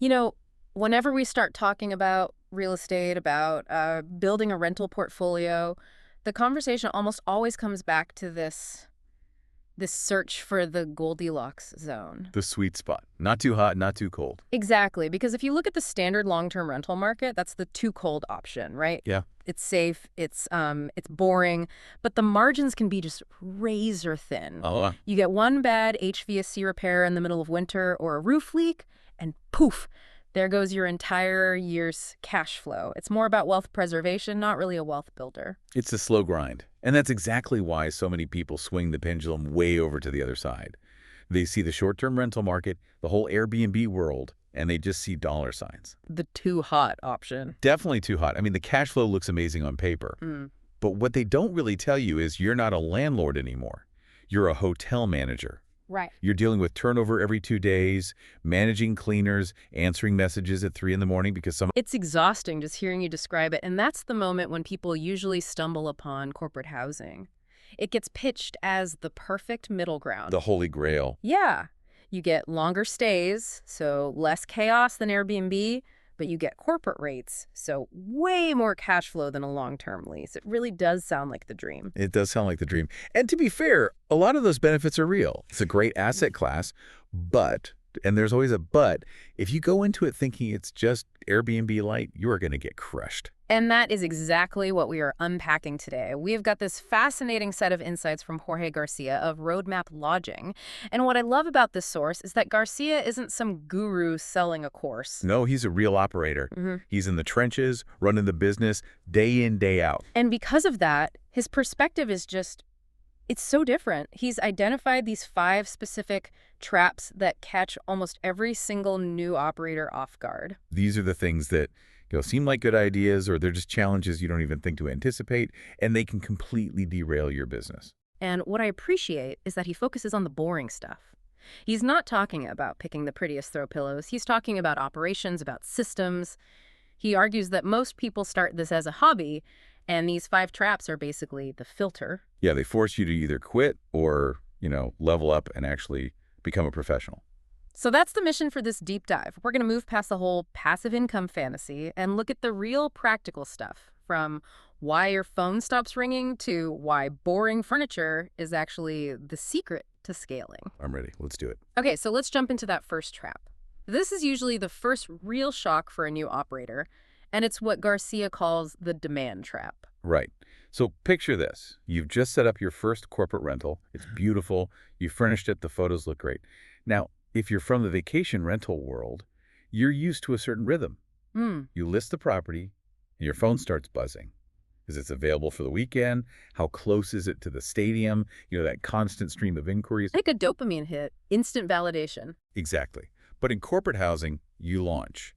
You know, whenever we start talking about real estate, about building a rental portfolio, the conversation almost always comes back to this search for the Goldilocks zone. The sweet spot. Not too hot, not too cold. Exactly, because if you look at the standard long-term rental market, that's the too cold option, right? Yeah. It's safe, it's boring, but the margins can be just razor thin. Oh, You get one bad HVAC repair in the middle of winter or a roof leak, and poof, there goes your entire year's cash flow. It's more about wealth preservation, not really a wealth builder. it's a slow grind. And that's exactly why so many people swing the pendulum way over to the other side. They see the short-term rental market, the whole Airbnb world, and they just see dollar signs. The too hot option. Definitely too hot. I mean, the cash flow looks amazing on paper. Mm. But what they don't really tell you is you're not a landlord anymore. You're a hotel manager. Right. You're dealing with turnover every 2 days, managing cleaners, answering messages at 3 in the morning because some... It's exhausting just hearing you describe it, and that's the moment when people usually stumble upon corporate housing. It gets pitched as the perfect middle ground. The holy grail. Yeah. You get longer stays, so less chaos than Airbnb, but you get corporate rates, so way more cash flow than a long-term lease. It really does sound like the dream. It does sound like the dream. And to be fair, a lot of those benefits are real. It's a great asset class, but, and there's always a but, if you go into it thinking it's just Airbnb light, you are going to get crushed. And that is exactly what we are unpacking today. We've got this fascinating set of insights from Jorge Garcia of Roadmap Lodging. And what I love about this source is that Garcia isn't some guru selling a course. No, he's a real operator. He's in the trenches, running the business, day in, day out. And because of that, his perspective is just, it's so different. He's identified these 5 specific traps that catch almost every single new operator off guard. These are the things that seem like good ideas, or they're just challenges you don't even think to anticipate, and they can completely derail your business. And what I appreciate is that he focuses on the boring stuff. He's not talking about picking the prettiest throw pillows. He's talking about operations, about systems. He argues that most people start this as a hobby, and these 5 traps are basically the filter. Yeah, they force you to either quit or, level up and actually become a professional. So that's the mission for this deep dive. We're going to move past the whole passive income fantasy and look at the real practical stuff, from why your phone stops ringing to why boring furniture is actually the secret to scaling. I'm ready. Let's do it. Okay, so let's jump into that first trap. This is usually the first real shock for a new operator, and it's what Garcia calls the demand trap. Right. So picture this. You've just set up your first corporate rental. It's beautiful. You furnished it. The photos look great. Now, if you're from the vacation rental world, you're used to a certain rhythm. You list the property, and your phone starts buzzing. Is it available for the weekend? How close is it to the stadium? That constant stream of inquiries. Like a dopamine hit, instant validation. Exactly. But in corporate housing, you launch.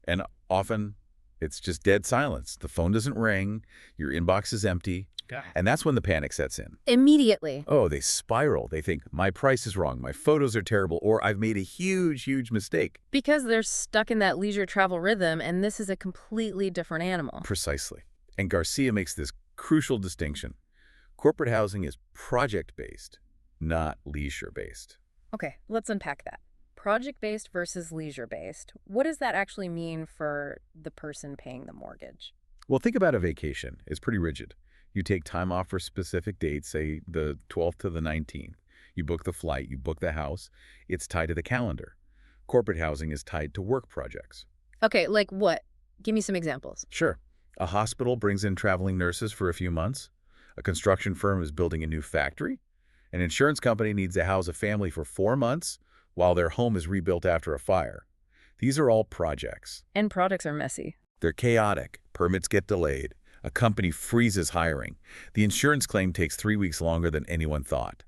And often, it's just dead silence. The phone doesn't ring. Your inbox is empty. And that's when the panic sets in. Immediately. Oh, they spiral. They think, my price is wrong, my photos are terrible, or I've made a huge, huge mistake. Because they're stuck in that leisure travel rhythm, and this is a completely different animal. Precisely. And Garcia makes this crucial distinction. Corporate housing is project-based, not leisure-based. Okay, let's unpack that. Project-based versus leisure-based. What does that actually mean for the person paying the mortgage? Well, think about a vacation. It's pretty rigid. You take time off for specific dates, say the 12th to the 19th. You book the flight, you book the house. It's tied to the calendar. Corporate housing is tied to work projects. Okay, like what? Give me some examples. Sure. A hospital brings in traveling nurses for a few months. A construction firm is building a new factory. An insurance company needs to house a family for 4 months while their home is rebuilt after a fire. These are all projects. And projects are messy. They're chaotic. Permits get delayed. A company freezes hiring. The insurance claim takes 3 weeks longer than anyone thought.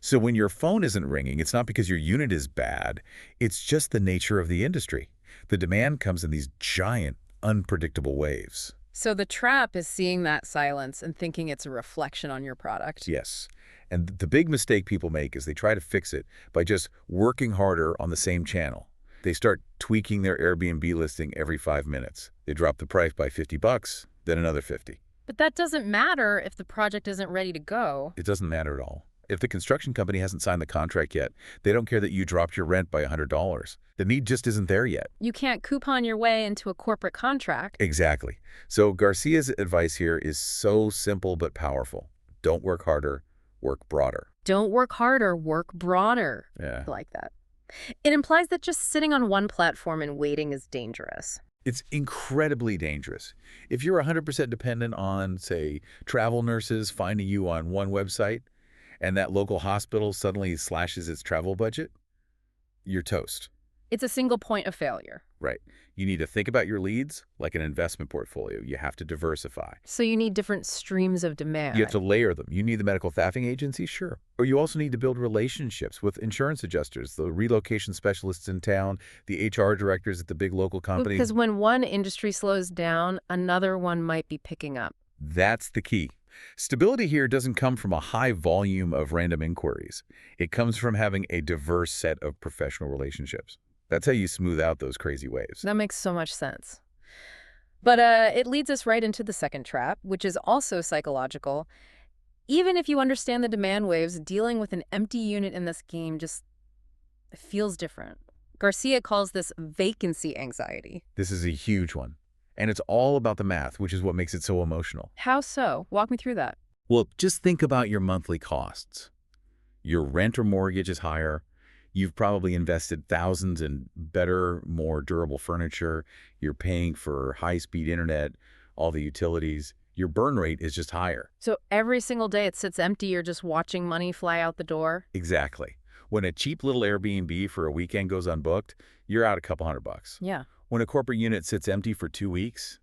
So when your phone isn't ringing, it's not because your unit is bad. It's just the nature of the industry. The demand comes in these giant, unpredictable waves. So the trap is seeing that silence and thinking it's a reflection on your product. Yes. And the big mistake people make is they try to fix it by just working harder on the same channel. They start tweaking their Airbnb listing every 5 minutes. They drop the price by $50, then another 50. But that doesn't matter if the project isn't ready to go. It doesn't matter at all. If the construction company hasn't signed the contract yet, they don't care that you dropped your rent by $100. The need just isn't there yet. You can't coupon your way into a corporate contract. Exactly. So Garcia's advice here is so simple but powerful. Don't work harder, work broader. Don't work harder, work broader. Yeah. I like that. It implies that just sitting on one platform and waiting is dangerous. It's incredibly dangerous. If you're 100% dependent on, say, travel nurses finding you on one website, and that local hospital suddenly slashes its travel budget, you're toast. It's a single point of failure. Right. You need to think about your leads like an investment portfolio. You have to diversify. So you need different streams of demand. You have to layer them. You need the medical staffing agency, sure. Or you also need to build relationships with insurance adjusters, the relocation specialists in town, the HR directors at the big local companies. Because when one industry slows down, another one might be picking up. That's the key. Stability here doesn't come from a high volume of random inquiries. It comes from having a diverse set of professional relationships. That's how you smooth out those crazy waves. That makes so much sense. But it leads us right into the second trap, which is also psychological. Even if you understand the demand waves, dealing with an empty unit in this game just feels different. Garcia calls this vacancy anxiety. This is a huge one. And it's all about the math, which is what makes it so emotional. How so? Walk me through that. Well, just think about your monthly costs. Your rent or mortgage is higher. You've probably invested thousands in better, more durable furniture. You're paying for high-speed internet, all the utilities. Your burn rate is just higher. So every single day it sits empty, you're just watching money fly out the door? Exactly. When a cheap little Airbnb for a weekend goes unbooked, you're out a couple $100. Yeah. When a corporate unit sits empty for 2 weeks,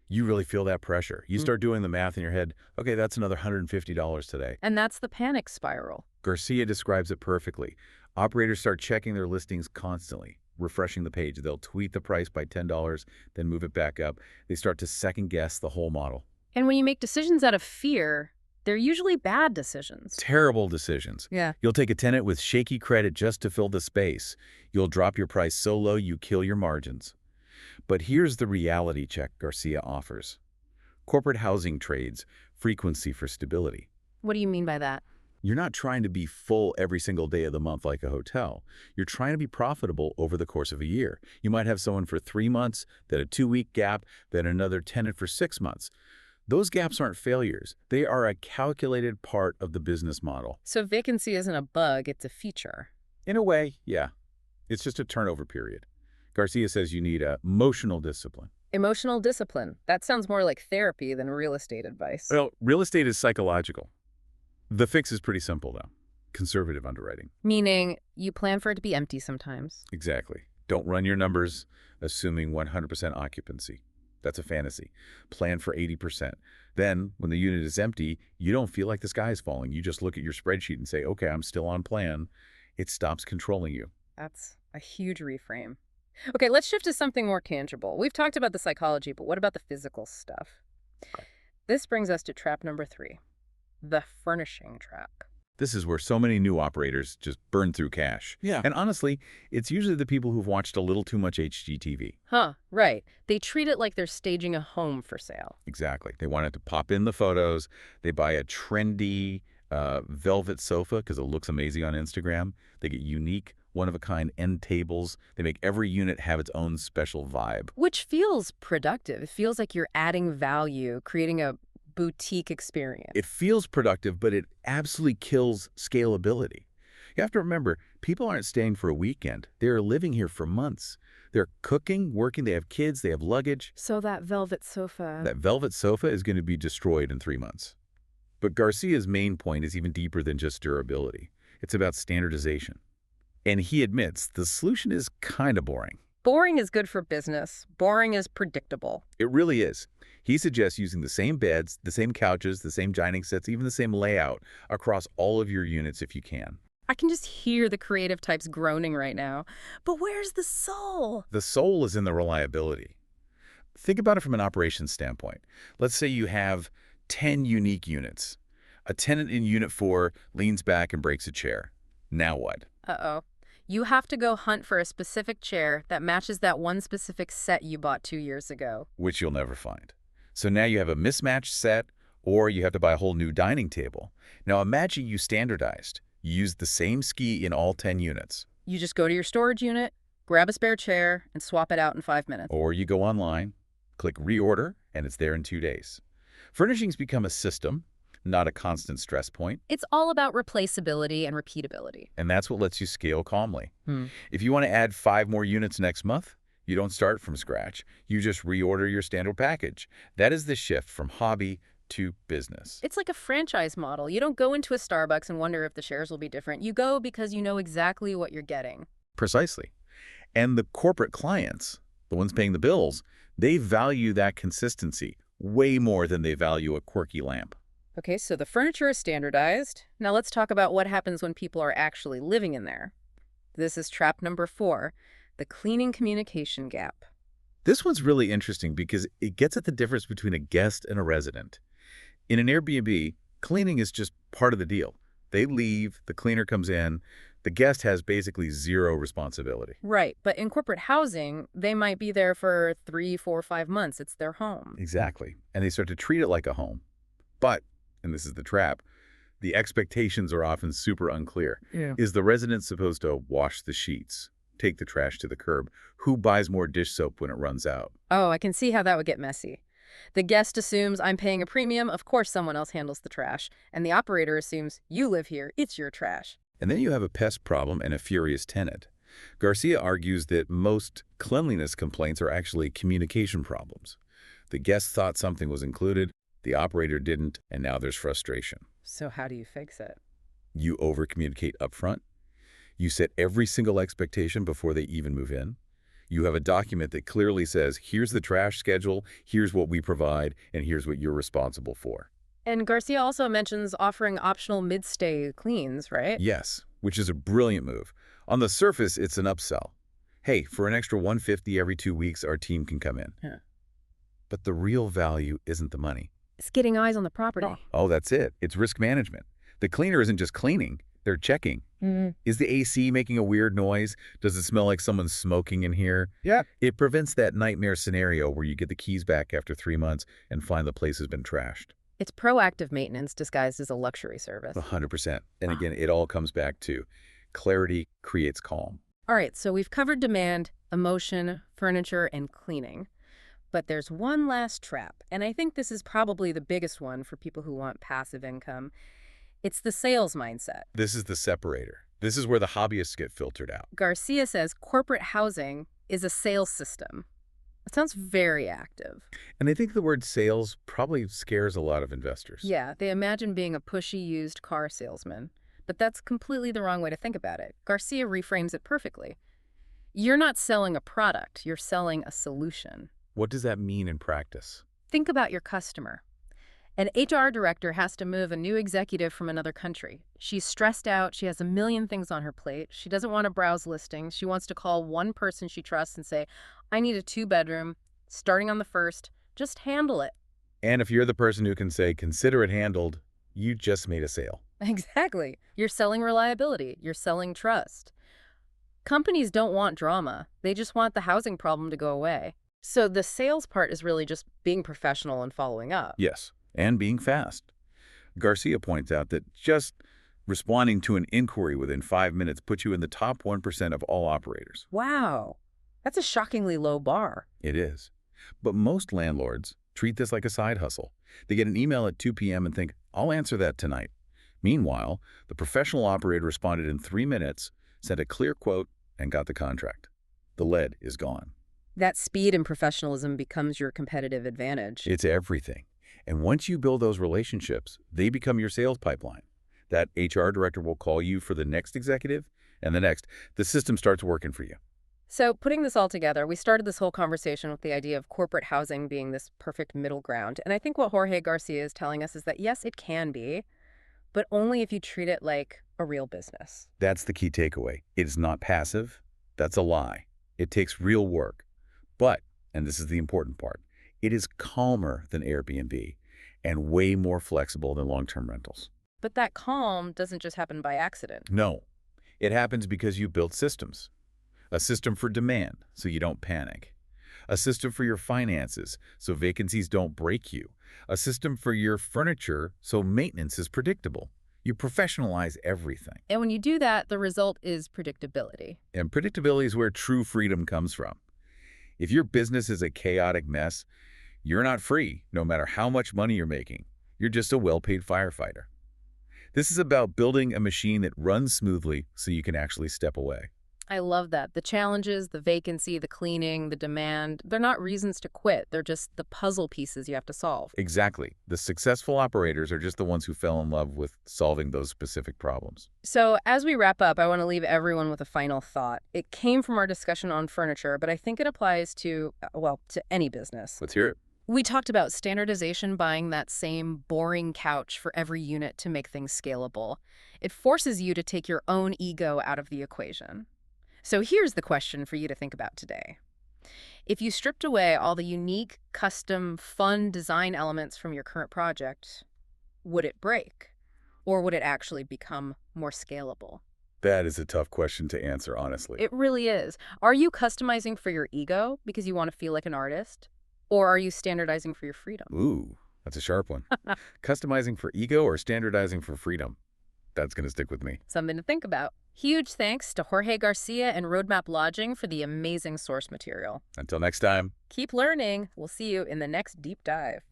you really feel that pressure. You start doing the math in your head, okay, that's another $150 today. And that's the panic spiral. Garcia describes it perfectly. Operators start checking their listings constantly, refreshing the page. They'll tweak the price by $10, then move it back up. They start to second-guess the whole model. And when you make decisions out of fear, they're usually bad decisions. Terrible decisions. Yeah. You'll take a tenant with shaky credit just to fill the space. You'll drop your price so low you kill your margins. But here's the reality check Garcia offers. Corporate housing trades frequency for stability. What do you mean by that? You're not trying to be full every single day of the month like a hotel. You're trying to be profitable over the course of a year. You might have someone for 3 months, then a 2-week gap, then another tenant for 6 months. Those gaps aren't failures. They are a calculated part of the business model. So vacancy isn't a bug, it's a feature. In a way, yeah. It's just a turnover period. Garcia says you need emotional discipline. Emotional discipline. That sounds more like therapy than real estate advice. Well, real estate is psychological. The fix is pretty simple, though. Conservative underwriting. Meaning you plan for it to be empty sometimes. Exactly. Don't run your numbers assuming 100% occupancy. That's a fantasy. Plan for 80%. Then, when the unit is empty, you don't feel like the sky is falling. You just look at your spreadsheet and say, okay, I'm still on plan. It stops controlling you. That's a huge reframe. Okay, let's shift to something more tangible. We've talked about the psychology, but what about the physical stuff? This brings us to trap number 3. The furnishing trap. This is where so many new operators just burn through cash. Yeah. And honestly, it's usually the people who've watched a little too much HGTV. Huh, right. They treat it like they're staging a home for sale. Exactly. They want it to pop in the photos. They buy a trendy velvet sofa because it looks amazing on Instagram. They get unique, one-of-a-kind end tables. They make every unit have its own special vibe. Which feels productive. It feels like you're adding value, creating a boutique experience. It feels productive, but it absolutely kills scalability. You have to remember, people aren't staying for a weekend. They're living here for months. They're cooking, working, they have kids, they have luggage. So that velvet sofa. That velvet sofa is going to be destroyed in 3 months. But Garcia's main point is even deeper than just durability. It's about standardization. And he admits the solution is kind of boring. Boring is good for business. Boring is predictable. It really is. He suggests using the same beds, the same couches, the same dining sets, even the same layout across all of your units if you can. I can just hear the creative types groaning right now. But where's the soul? The soul is in the reliability. Think about it from an operations standpoint. Let's say you have 10 unique units. A tenant in Unit 4 leans back and breaks a chair. Now what? Uh-oh. You have to go hunt for a specific chair that matches that one specific set you bought 2 years ago. Which you'll never find. So now you have a mismatched set, Or you have to buy a whole new dining table. Now imagine you standardized. You use the same ski in all 10 units. You just go to your storage unit, grab a spare chair, and swap it out in 5 minutes. Or you go online, click reorder, and it's there in 2 days. Furnishings become a system, not a constant stress point, It's all about replaceability and repeatability. and that's what lets you scale calmly. Hmm. If you want to add 5 more units next month, you don't start from scratch. You just reorder your standard package. That is the shift from hobby to business. It's like a franchise model. You don't go into a Starbucks and wonder if the shares will be different. You go because you know exactly what you're getting. Precisely. And the corporate clients, the ones paying the bills, they value that consistency way more than they value a quirky lamp. Okay, so the furniture is standardized. Now let's talk about what happens when people are actually living in there. This is trap number 4, the cleaning communication gap. This one's really interesting because it gets at the difference between a guest and a resident. In an Airbnb, cleaning is just part of the deal. They leave, the cleaner comes in, the guest has basically zero responsibility. Right, but in corporate housing, they might be there for 3, 4, 5 months. It's their home. Exactly. And they start to treat it like a home. But, and this is the trap, the expectations are often super unclear. Yeah. Is the resident supposed to wash the sheets, take the trash to the curb? Who buys more dish soap when it runs out? Oh, I can see how that would get messy. The guest assumes I'm paying a premium, of course someone else handles the trash. And the operator assumes you live here, it's your trash. And then you have a pest problem and a furious tenant. Garcia argues that most cleanliness complaints are actually communication problems. The guest thought something was included, the operator didn't, and now there's frustration. So how do you fix it? You over-communicate upfront. You set every single expectation before they even move in. You have a document that clearly says, here's the trash schedule, here's what we provide, and here's what you're responsible for. And Garcia also mentions offering optional mid-stay cleans, right? Yes, which is a brilliant move. On the surface, it's an upsell. Hey, for an extra $150 every 2 weeks, our team can come in. Yeah. But the real value isn't the money. It's getting eyes on the property. Oh, that's it. It's risk management. The cleaner isn't just cleaning, they're checking. Is the AC making a weird noise? Does it smell like someone's smoking in here? Yeah. It prevents that nightmare scenario where you get the keys back after 3 months and find the place has been trashed. It's proactive maintenance disguised as a luxury service. 100%. And again, it all comes back to clarity creates calm. All right, so we've covered demand, emotion, furniture, and cleaning. But there's one last trap, and I think this is probably the biggest one for people who want passive income. It's the sales mindset. This is the separator. This is where the hobbyists get filtered out. Garcia says corporate housing is a sales system. It sounds very active. And I think the word sales probably scares a lot of investors. Yeah, they imagine being a pushy used car salesman. But that's completely the wrong way to think about it. Garcia reframes it perfectly. You're not selling a product, you're selling a solution. What does that mean in practice? Think about your customer. An HR director has to move a new executive from another country. She's stressed out. She has a million things on her plate. She doesn't want to browse listings. She wants to call one person she trusts and say, I need a 2-bedroom, starting on the 1st. Just handle it. And if you're the person who can say, consider it handled, you just made a sale. Exactly. You're selling reliability. You're selling trust. Companies don't want drama. They just want the housing problem to go away. So the sales part is really just being professional and following up. Yes, and being fast. Garcia points out that just responding to an inquiry within 5 minutes puts you in the top 1% of all operators. Wow. That's a shockingly low bar. It is. But most landlords treat this like a side hustle. They get an email at 2 p.m. and think, I'll answer that tonight. Meanwhile, the professional operator responded in 3 minutes, sent a clear quote, and got the contract. The lead is gone. That speed and professionalism becomes your competitive advantage. It's everything. And once you build those relationships, they become your sales pipeline. That HR director will call you for the next executive, and the next. The system starts working for you. So putting this all together, we started this whole conversation with the idea of corporate housing being this perfect middle ground. And I think what Jorge Garcia is telling us is that, yes, it can be, but only if you treat it like a real business. That's the key takeaway. It is not passive. That's a lie. It takes real work. But, and this is the important part, it is calmer than Airbnb and way more flexible than long-term rentals. But that calm doesn't just happen by accident. No, it happens because you built systems. A system for demand, so you don't panic. a system for your finances so vacancies don't break you, a system for your furniture so maintenance is predictable. You professionalize everything. And when you do that, the result is predictability. And predictability is where true freedom comes from. If your business is a chaotic mess, you're not free, no matter how much money you're making. You're just a well-paid firefighter. This is about building a machine that runs smoothly so you can actually step away. I love that. The challenges, the vacancy, the cleaning, the demand, they're not reasons to quit. They're just the puzzle pieces you have to solve. Exactly. The successful operators are just the ones who fell in love with solving those specific problems. So as we wrap up, I want to leave everyone with a final thought. It came from our discussion on furniture, but I think it applies to, well, to any business. Let's hear it. We talked about standardization, buying that same boring couch for every unit to make things scalable. It forces you to take your own ego out of the equation. So here's the question for you to think about today. If you stripped away all the unique, custom, fun design elements from your current project, would it break? Or would it actually become more scalable? That is a tough question to answer, honestly. It really is. Are you customizing for your ego because you want to feel like an artist? Or are you standardizing for your freedom? Ooh, that's a sharp one. Customizing for ego or standardizing for freedom? That's going to stick with me. Something to think about. Huge thanks to Jorge Garcia and Roadmap Lodging for the amazing source material. Until next time. Keep learning. We'll see you in the next deep dive.